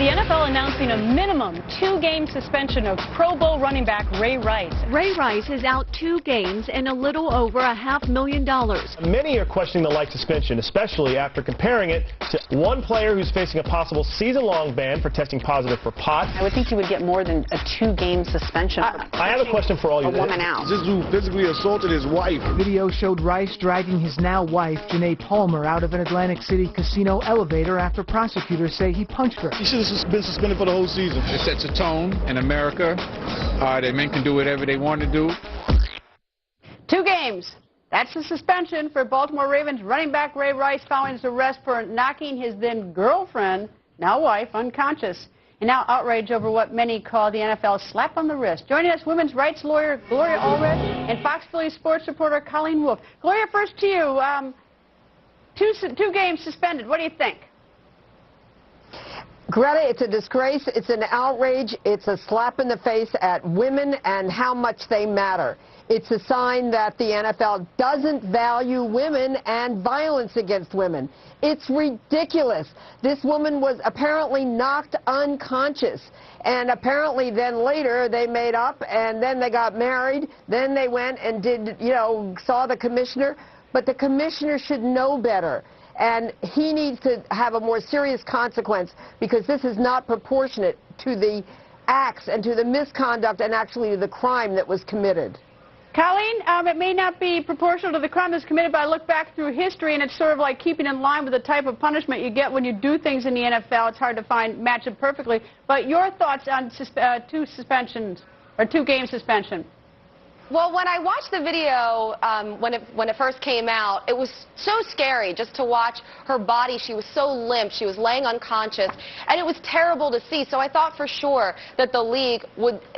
The NFL announcing a minimum 2-game suspension of Pro Bowl running back Ray Rice. Ray Rice is out 2 games and a little over $500,000. Many are questioning the light suspension, especially after comparing it to one player who's facing a possible season-long ban for testing positive for pot. I would think you would get more than a 2-game suspension for I have a question for all you. A woman out. This dude physically assaulted his wife. Video showed Rice dragging his now wife, Janae Palmer, out of an Atlantic City casino elevator after prosecutors say he punched her. He should have been suspended for the whole season. It sets a tone in America that men can do whatever they want to do. 2 games. That's the suspension for Baltimore Ravens running back Ray Rice following his arrest for knocking his then-girlfriend, now wife, unconscious. And now outrage over what many call the NFL slap on the wrist. Joining us, women's rights lawyer Gloria Allred and Fox Philly sports reporter Colleen Wolfe. Gloria, first to you. 2 games suspended. What do you think? Greta, it's a disgrace, it's an outrage, it's a slap in the face at women and how much they matter. It's a sign that the NFL doesn't value women and violence against women. It's ridiculous. This woman was apparently knocked unconscious, and apparently then later they made up, and then they got married, then they went and saw the commissioner, but the commissioner should know better. And he needs to have a more serious consequence because this is not proportionate to the acts and to the misconduct and actually to the crime that was committed. Colleen, it may not be proportional to the crime that's committed, but I look back through history, and it's sort of like keeping in line with the type of punishment you get when you do things in the NFL. It's hard to match it perfectly. But your thoughts on 2 suspensions, or 2-game suspension? Well, when I watched the video when it first came out, it was so scary just to watch her body. She was so limp. She was laying unconscious, and it was terrible to see. So I thought for sure that the league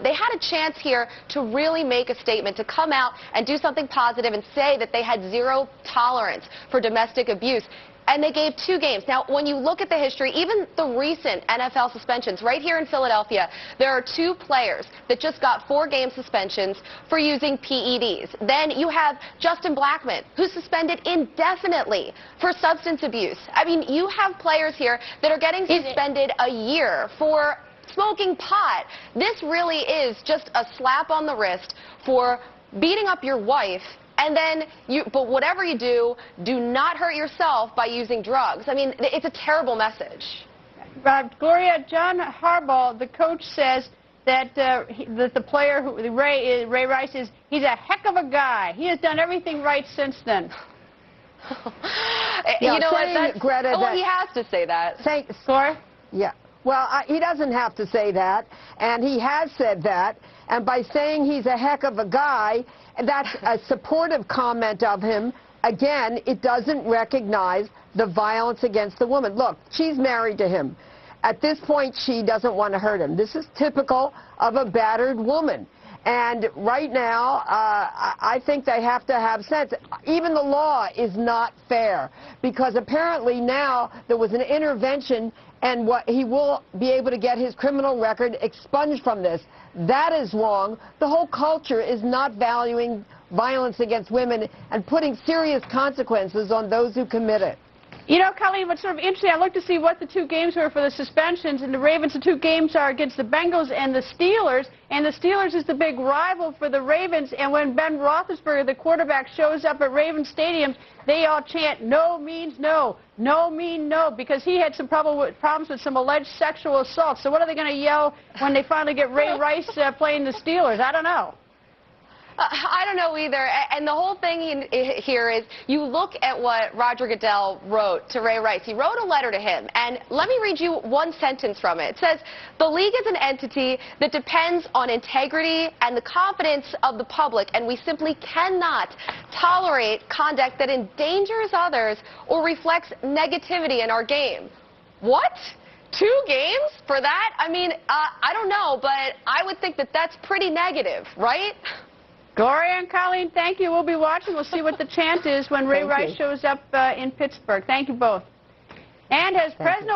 they had a chance here to really make a statement, to come out and do something positive and say that they had zero tolerance for domestic abuse. And they gave 2 games. Now, when you look at the history, even the recent NFL suspensions, right here in Philadelphia, there are 2 players that just got 4-game suspensions for using PEDs. Then you have Justin Blackmon, who's suspended indefinitely for substance abuse. I mean, you have players here that are getting suspended a year for smoking pot. This really is just a slap on the wrist for beating up your wife. And then, but whatever you do, do not hurt yourself by using drugs. I mean, it's a terrible message. Gloria, John Harbaugh, the coach, says that the player, Ray Rice, he's a heck of a guy. He has done everything right since then. You know what, Greta, well, he has to say that. Gloria? Yeah. Well, he doesn't have to say that, and he has said that. And by saying he's a heck of a guy, that's a supportive comment of him. Again, it doesn't recognize the violence against the woman. Look, she's married to him. At this point, she doesn't want to hurt him. This is typical of a battered woman. And right now, I think they have to have sense. Even the law is not fair because apparently now there was an intervention and he will be able to get his criminal record expunged from this. That is wrong. The whole culture is not valuing violence against women and putting serious consequences on those who commit it. You know, Colleen, what's sort of interesting, I looked to see what the 2 games were for the suspensions, and the Ravens, the 2 games are against the Bengals and the Steelers, and the Steelers is the big rival for the Ravens, and when Ben Roethlisberger, the quarterback, shows up at Ravens Stadium, they all chant, no means no, no mean no, because he had some problems with some alleged sexual assault. So what are they going to yell when they finally get Ray Rice playing the Steelers? I don't know. I don't know either. And the whole thing here is you look at what Roger Goodell wrote to Ray Rice. He wrote a letter to him, and let me read you one sentence from it. It says, the league is an entity that depends on integrity and the confidence of the public, and we simply cannot tolerate conduct that endangers others or reflects negativity in our game. What? 2 games for that? I mean, I don't know, but I would think that that's pretty negative, right? Gloria and Colleen, thank you. We'll be watching. We'll see what the chant is when Ray Rice shows up in Pittsburgh. Thank you both. And as President